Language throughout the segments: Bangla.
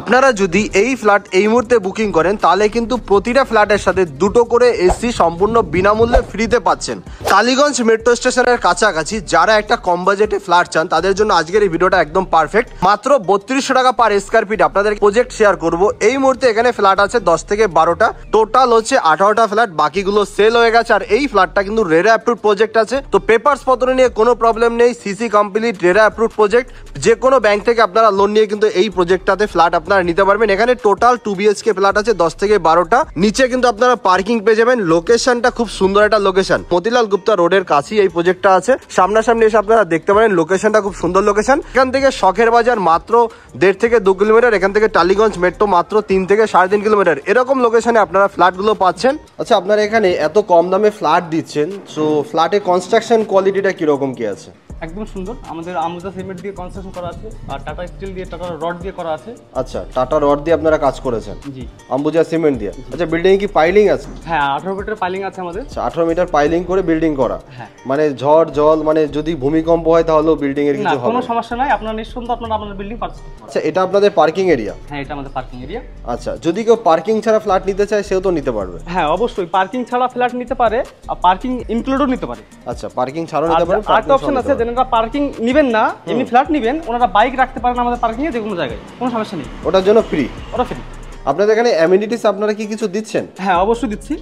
আপনারা যদি এই ফ্ল্যাট এই মুহূর্তে বুকিং করেন তাহলে কিন্তু প্রতিটা ফ্ল্যাটের সাথে দুটো করে এসি সম্পূর্ণ বিনামূল্যে ফ্রিতে পাচ্ছেন। টালিগঞ্জ মেট্রো স্টেশনের কাছাকাছি যারা একটা কম বাজেটে ফ্ল্যাট চান তাদের জন্য আজকের এই ভিডিওটা একদম পারফেক্ট। মাত্র 3200 টাকা পার স্কয়ার ফিট আপনাদের প্রজেক্ট শেয়ার করব। এই মুহূর্তে এখানে ফ্ল্যাট আছে 10 থেকে 12টা, টোটাল হচ্ছে 18টা ফ্ল্যাট, বাকিগুলো সেল হয়ে গেছে। আর এই ফ্ল্যাটটা কিন্তু রেরা অ্যাপ্রুভ প্রজেক্ট আছে, তো পেপারস পত্র নিয়ে কোনো প্রবলেম নেই, CC complete, RERA approve project. যে কোনো ব্যাংক থেকে আপনারা লোন নিয়ে কিন্তু এই প্রজেক্টটাতে ফ্ল্যাট আপনারা নিতে পারবেন। এখানে টোটাল 2 BHK ফ্ল্যাট আছে 10 থেকে 12টা, নিচে কিন্তু আপনারা পার্কিং পেয়ে যাবেন। লোকেশনটা খুব সুন্দর একটা লোকেশন, মতিলাল গুপ্তা রোডের কাছেই এই প্রজেক্টটা আছে। সামনাসামনি এসে আপনারা দেখতে পারেন, লোকেশনটা খুব সুন্দর লোকেশন। এখান থেকে শখের বাজার মাত্র 1.5 থেকে 2 কিলোমিটার, এখান থেকে টালিগঞ্জ মেট্রো মাত্র 3 থেকে 3.5 কিলোমিটার, এরকম লোকেশনে আপনারা ফ্ল্যাটগুলো পাচ্ছেন। আচ্ছা, আপনারা এখানে এত কম দামে ফ্ল্যাট দিচ্ছেন, সো ফ্ল্যাটের কনস্ট্রাকশন কোয়ালিটিটা কিরকম কি আছে? একদম সুন্দর, আমাদের আমবুজা সিমেন্ট দিয়ে কনস্ট্রাকশন করা আছে আর টাটা স্টিল দিয়ে, টাটা রড দিয়ে করা আছে। আচ্ছা, টাটা রড দিয়ে আপনারা কাজ করেছেন? জি। আমবুজা সিমেন্ট দিয়ে। আচ্ছা, বিল্ডিং কি পাইলিং আছে? হ্যাঁ, 18 মিটার পাইলিং আছে আমাদের। আচ্ছা, 18 মিটার পাইলিং করে বিল্ডিং করা। হ্যাঁ। মানে ঝড় জল, মানে যদি ভূমিকম্প হয় তাহলেও বিল্ডিং এর কিছু হবে না? কোনো সমস্যা নাই, আপনারা নিঃসন্দেহে আপনাদের বিল্ডিং পাচ্ছেন। আচ্ছা, এটা আপনাদের পার্কিং এরিয়া? হ্যাঁ, এটা আমাদের পার্কিং এরিয়া। আচ্ছা, যদি কেউ পার্কিং ছাড়া ফ্ল্যাট নিতে চায় সেও তো নিতে পারবে? হ্যাঁ, অবশ্যই পার্কিং ছাড়া ফ্ল্যাট নিতে পারে, আর পার্কিং ইনক্লুডও নিতে পারে। আচ্ছা, পার্কিং ছাড়াও নিতে পারে। আরেকটা অপশন আছে, যারা পার্কিং নিবেন না, এমনি ফ্ল্যাট নিবেন, ওনারা বাইক রাখতে পারেন আমাদের পার্কিং এ যে কোনো জায়গায়, কোনো সমস্যা নেই। ওটার জন্য ফ্রি? ওটা ফ্রি। আপনাদের এখানে অ্যামেনিটিস আপনারা কি কিছু দিচ্ছেন? হ্যাঁ, অবশ্যই দিচ্ছি।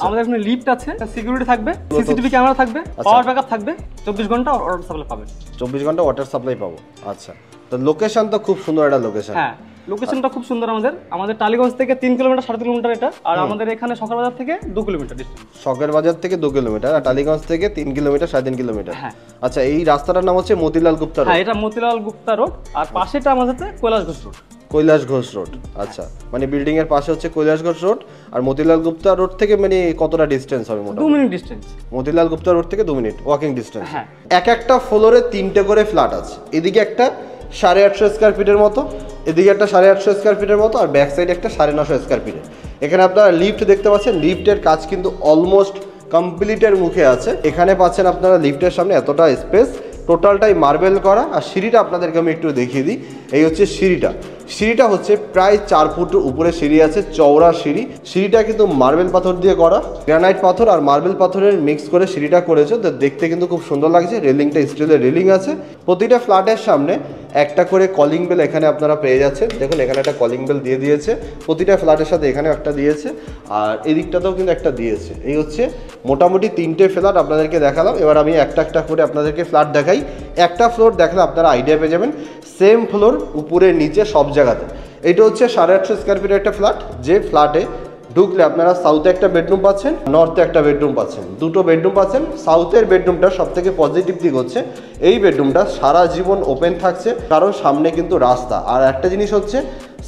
আমাদের এখানে লিফট আছে, সিকিউরিটি থাকবে, সিসিটিভি ক্যামেরা থাকবে, পাওয়ার ব্যাকআপ থাকবে, 24 ঘন্টা ওয়াটার সাপ্লাই পাবেন। 24 ঘন্টা ওয়াটার সাপ্লাই পাবো। আচ্ছা, তো লোকেশন তো খুব সুন্দর একটা লোকেশন। হ্যাঁ, লোকেশনটা খুব সুন্দর। আমাদের টালিগঞ্জ থেকে 3 কিলোমিটার 3.5 কিলোমিটার এটা, আর আমাদের এখানে শখের বাজার থেকে 2 কিলোমিটার ডিসটেন্স। শখের বাজার থেকে 2 কিলোমিটার, আর টালিগঞ্জ থেকে 3 কিলোমিটার 3.5 কিলোমিটার। হ্যাঁ। আচ্ছা, এই রাস্তাটার নাম হচ্ছে মতিলাল গুপ্তা রোড? হ্যাঁ, এটা মতিলাল গুপ্তা রোড, আর পাশেটা আমাদের কৈলাস ঘোষ রোড। কৈলাস ঘোষ রোড। আচ্ছা, মানে বিল্ডিং এর পাশে হচ্ছে কৈলাস ঘোষ রোড। আর মতিলাল গুপ্তা রোড থেকে মানে কতটা ডিসটেন্স হবে? মোটামুটি 2 minute distance. Motilal Gupta road থেকে 2 মিনিট ওয়াকিং ডিসটেন্স। হ্যাঁ। একটা ফ্লোরে 3টে করে ফ্ল্যাট আছে, এদিকে একটা 850 স্কয়ার ফিটের মতো, এদিকে একটা 850 স্কয়ার ফিটের মতো, আর ব্যাক সাইডে একটা 950 স্কয়ার ফিটের। এখানে আপনারা লিফট দেখতে পাচ্ছেন, লিফটের কাজ কিন্তু অলমোস্ট কমপ্লিটের মুখে আছে। এখানে পাচ্ছেন আপনারা লিফটের সামনে এতটা স্পেস, টোটালটাই মার্বেল করা। আর সিঁড়িটা আপনাদেরকে আমি একটু দেখিয়ে দিই, এই হচ্ছে সিঁড়িটা হচ্ছে প্রায় 4 ফুট উপরে সিঁড়ি আছে, চওড়া সিঁড়ি। সিঁড়িটা কিন্তু মার্বেল পাথর দিয়ে করা, গ্রানাইট পাথর আর মার্বেল পাথরের মিক্স করে সিঁড়িটা করেছে, তো দেখতে কিন্তু খুব সুন্দর লাগছে। রেলিংটা স্টিলের রেলিং আছে। প্রতিটা ফ্ল্যাটের সামনে একটা করে কলিং বেল এখানে আপনারা পেয়ে যাচ্ছেন। দেখুন, এখানে একটা কলিং বেল দিয়ে দিয়েছে, প্রতিটা ফ্ল্যাটের সাথে এখানে একটা দিয়েছে, আর এদিকটাতেও কিন্তু একটা দিয়েছে। এই হচ্ছে মোটামুটি 3টে ফ্ল্যাট আপনাদেরকে দেখালাম। এবার আমি একটা করে আপনাদেরকে ফ্ল্যাট দেখাই। একটা ফ্লোর দেখলে আপনারা আইডিয়া পেয়ে যাবেন, সেম ফ্লোর উপরে নিচে সব জায়গাতে। এটা হচ্ছে 850 স্কয়ার ফিটের একটা ফ্ল্যাট, যে ফ্ল্যাটে ঢুকলে আপনারা সাউথে একটা বেডরুম পাচ্ছেন, নর্থে একটা বেডরুম পাচ্ছেন, দুটো বেডরুম পাচ্ছেন। সাউথের বেডরুমটা সব থেকে পজিটিভ দিক হচ্ছে এই বেডরুমটা সারা জীবন ওপেন থাকছে, কারণ সামনে কিন্তু রাস্তা। আর একটা জিনিস হচ্ছে,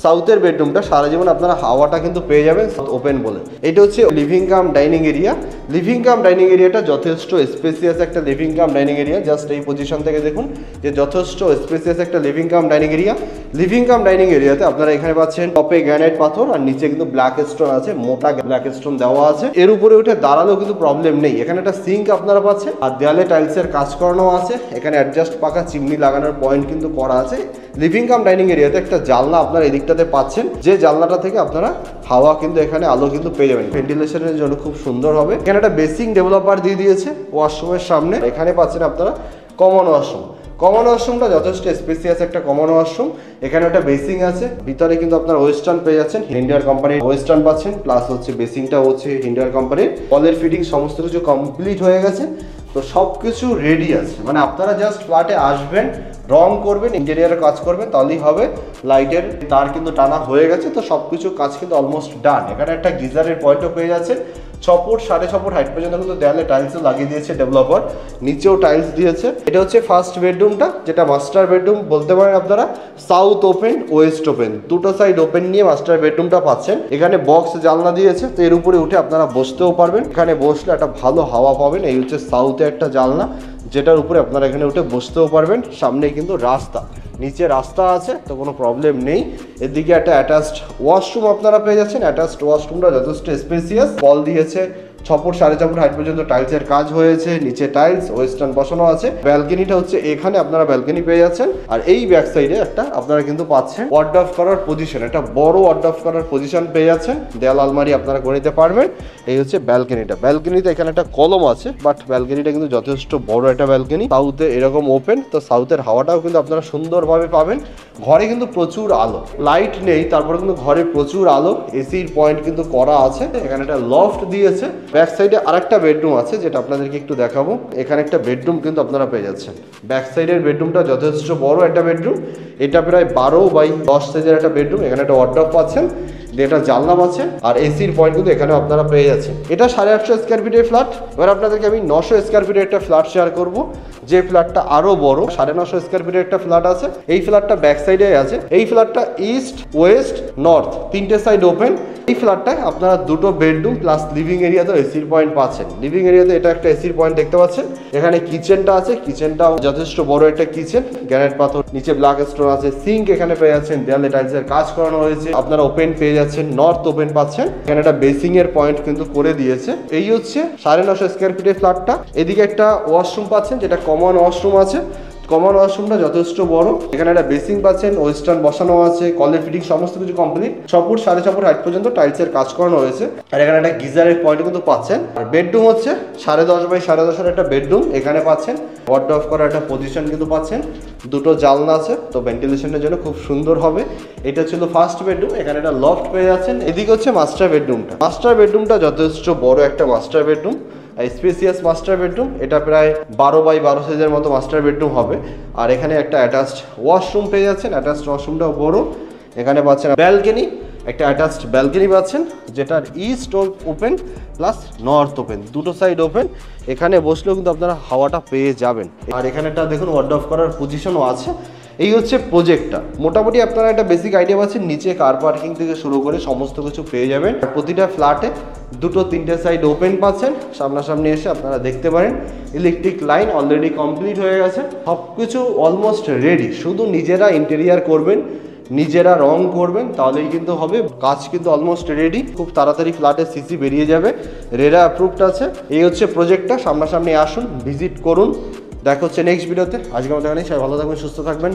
সাউথের বেডরুমটা সারা জীবন আপনারা হাওয়াটা কিন্তু পেয়ে যাবেন ওপেন বলে। এটা হচ্ছে living cum dining area. Living cum dining এরিয়াটা যথেষ্ট স্পেসিয়াস একটা living cum dining area. Just এই পজিশন থেকে দেখুন যে যথেষ্ট স্পেসিয়াস একটা living cum dining area. Living cum dining এরিয়াতে আপনারা এখানে পাচ্ছেন টপে গ্রানাইট পাথর, আর নিচে কিন্তু ব্ল্যাক স্টোন আছে, মোটা ব্ল্যাক স্টোন দেওয়া আছে। এর উপরে উঠে দাঁড়ালেও কিন্তু প্রবলেম নেই। এখানে একটা সিঙ্ক আপনারা পাচ্ছেন, আর দেয়ালে টাইলসের কাজ করানো আছে। এখানে অ্যাডজাস্ট পাকা চিমনি লাগানোর পয়েন্ট কিন্তু করা আছে। লিভিং কাম ডাইনিং এরিয়াতে একটা জানলা আপনারা এদিকটাতে পাচ্ছেন, যে জানলাটা থেকে আপনারা হাওয়া কিন্তু এখানে আলো কিন্তু পেয়ে যাবেন, ভেন্টিলেশনের জন্য খুব সুন্দর হবে। এখানে একটা বেসিং ডেভেলপার দিয়ে দিয়েছে ওয়াশরুমের সামনে। এখানে পাচ্ছেন আপনারা কমন ওয়াশরুমটা যথেষ্ট স্পেসিয়াস একটা কমন ওয়াশরুম। এখানে একটা বেসিং আছে, ভিতরে কিন্তু আপনার ওয়েস্টার্ন পেয়ে যাচ্ছেন, হিন্ডার কোম্পানির ওয়েস্টার্ন পাচ্ছেন, প্লাস হচ্ছে বেসিংটা হচ্ছে হিন্ডার কোম্পানির। কলের ফিটিং সমস্ত কিছু কমপ্লিট হয়ে গেছে, তো সব কিছু রেডি আছে। মানে আপনারা জাস্ট ফ্ল্যাটে আসবেন, রং করবেন, ইন্টেরিয়ারের কাজ করবেন, তাহলেই হবে। লাইটের তার কিন্তু টানা হয়ে গেছে, তো সব কিছু কাজ কিন্তু অলমোস্ট ডান। এখানে একটা গিজারের পয়েন্টও পেয়ে যাচ্ছেন। 6 ফুট 6.5 ফুট হাইট পর্যন্ত কিন্তু দেয়ালে টাইলসও লাগিয়ে দিয়েছে ডেভেলপার, নিচেও টাইলস দিয়েছে। এটা হচ্ছে ফার্স্ট বেডরুমটা, যেটা মাস্টার বেডরুম বলতে পারেন আপনারা। সাউথ ওপেন, ওয়েস্ট ওপেন, দুটো সাইড ওপেন নিয়ে মাস্টার বেডরুমটা পাচ্ছেন। এখানে বক্স জানলা দিয়েছে, তো এর উপরে উঠে আপনারা বসতেও পারবেন। এখানে বসলে একটা ভালো হাওয়া পাবেন। এই হচ্ছে সাউথে একটা জানলা, যেটার উপরে আপনারা এখানে উঠে বসতেও পারবেন। সামনে কিন্তু রাস্তা, নিচে রাস্তা আছে, তো কোনো প্রবলেম নেই। এদিকে একটা অ্যাটাচড ওয়াশরুম আপনারা পেয়ে যাচ্ছেন। অ্যাটাচড ওয়াশরুমটা যথেষ্ট স্পেসিয়াস, কল দিয়েছে, 6 ফুট 4.5 ফুট হাইট পর্যন্ত টাইলসের কাজ হয়েছে, নিচে টাইলস ওয়েস্টার্ন বসানো আছে। ব্যালকনিটা হচ্ছে এখানে আপনারা ব্যালকনি পেয়ে যাচ্ছেন। আর এই ব্যাক সাইডে একটা আপনারা কিন্তু পাচ্ছেন ওয়ার্ডরোব করার পজিশন, একটা বড় ওয়ার্ডরোব করার পজিশন পেয়ে যাচ্ছেন, দেয়াল আলমারি আপনারা করে নিতে পারবেন। এই হচ্ছে ব্যালকনিটা। ব্যালকনিতে এখানে একটা কলম আছে, বাট ব্যালকনিটা কিন্তু যথেষ্ট বড় একটা ব্যালকনি। সাউথে এরকম ওপেন, তো সাউথের হাওয়াটাও কিন্তু আপনারা সুন্দরভাবে পাবেন। ঘরে কিন্তু প্রচুর আলো, লাইট নেই তারপরে কিন্তু ঘরে প্রচুর আলো, এসির পয়েন্ট কিন্তু করা আছে। এখানে একটা লফট দিয়েছে। ব্যাক সাইডে আরেকটা বেডরুম আছে যেটা আপনাদেরকে একটু দেখাবো। এখানে একটা বেডরুম কিন্তু আপনারা পেয়ে যাচ্ছেন। ব্যাক সাইডের বেডরুমটা যথেষ্ট বড় একটা বেডরুম, এটা প্রায় 12x10 সাইজের একটা বেডরুম। এখানে একটা ওয়ার্ডরোব পাচ্ছেন, এটা জানলা আছে, আর এসির পয়েন্ট কিন্তু এখানে আপনারা পেয়ে যাচ্ছেন। এটা 850 স্কয়ার ফিটের ফ্ল্যাট। এবার আপনাদেরকে আমি 900 স্কয়ার ফিটের একটা ফ্ল্যাট শেয়ার করব, যে ফ্ল্যাটটা আরো বড়। 950 স্কয়ার ফিটের একটা ফ্ল্যাট আছে, এই ফ্ল্যাটটা ব্যাক সাইডে আছে। এই ফ্ল্যাটটা ইস্ট ওয়েস্ট নর্থ তিনটে সাইড ওপেন। এই ফ্ল্যাটটায় আপনারা দুটো বেডরুম প্লাস লিভিং এরিয়াতে এসির পয়েন্ট পাচ্ছেন। লিভিং এরিয়াতে এটা একটা এসির পয়েন্ট দেখতে পাচ্ছেন। এখানে কিচেনটা আছে, কিচেনটাও যথেষ্ট বড় একটা কিচেন, গ্রানাইট পাথর, নিচে ব্ল্যাক স্টোন আছে। সিঙ্ক এখানে পেয়ে যাচ্ছেন, দেয়ালে টাইলসের কাজ করানো হয়েছে। আপনারা ওপেন পেয়ে যাচ্ছেন, নর্থ ওপেন পাচ্ছেন। এখানে একটা বেসিং এর পয়েন্ট কিন্তু করে দিয়েছে। এই হচ্ছে 950 স্কয়ার ফিটের ফ্ল্যাটটা। এদিকে একটা ওয়াশরুম পাচ্ছেন, যেটা কমন ওয়াশরুম আছে। কমন ওয়াশরুমটা যথেষ্ট বড়। এখানে একটা বেসিং পাচ্ছেন, ওয়েস্টার্ন বসানো আছে, কলের ফিটিং সমস্ত কিছু কমপ্লিট। 6 ফুট 4.5 ফুট হাইট পর্যন্ত টাইলসের কাজ করানো হয়েছে। আর এখানে একটা গিজারের পয়েন্ট কিন্তু পাচ্ছেন। আর বেডরুম হচ্ছে 10.5x10.5 একটা বেডরুম। এখানে পাচ্ছেন ওয়ার্ডরোব করার একটা পজিশন কিন্তু পাচ্ছেন, দুটো জানলা আছে, তো ভেন্টিলেশনের জন্য খুব সুন্দর হবে। এটা ছিল ফার্স্ট বেডরুম। এখানে একটা লফট পেয়ে যাচ্ছেন। এদিকে হচ্ছে মাস্টার বেডরুমটা। মাস্টার বেডরুমটা যথেষ্ট বড় একটা master bedroom, spacious master bedroom. এটা প্রায় 12x12 সাইজের মতো মাস্টার বেডরুম হবে। আর এখানে একটা অ্যাটাচড ওয়াশরুম পেয়ে যাচ্ছেন, অ্যাটাচড ওয়াশরুমটাও বড়। এখানে পাচ্ছেন ব্যালকনি, একটা অ্যাটাচড ব্যালকনি পাচ্ছেন, যেটার east open plus north open, দুটো সাইড ওপেন। এখানে বসলেও কিন্তু আপনারা হাওয়াটা পেয়ে যাবেন। আর এখানে একটা দেখুন ওয়ার্ডরোব করার পজিশনও আছে। এই হচ্ছে প্রজেক্টটা। মোটামুটি আপনারা একটা বেসিক আইডিয়া পাচ্ছেন, নিচে কার পার্কিং থেকে শুরু করে সমস্ত কিছু পেয়ে যাবেন। প্রতিটা ফ্ল্যাটে দুটো তিনটে সাইড ওপেন পাচ্ছেন, সামনাসামনি এসে আপনারা দেখতে পারেন। ইলেকট্রিক লাইন অলরেডি কমপ্লিট হয়ে গেছে, সব কিছু অলমোস্ট রেডি। শুধু নিজেরা ইন্টেরিয়ার করবেন, নিজেরা রং করবেন, তাহলেই কিন্তু হবে। কাজ কিন্তু অলমোস্ট রেডি, খুব তাড়াতাড়ি ফ্ল্যাটের সিসি বেরিয়ে যাবে, রেরা অ্যাপ্রুভড আছে। এই হচ্ছে প্রজেক্টটা, সামনাসামনি আসুন, ভিজিট করুন। দেখা হচ্ছে নেক্সট ভিডিওতে। আজকের মতো এখানেই, সবাই ভালো থাকবেন, সুস্থ থাকবেন।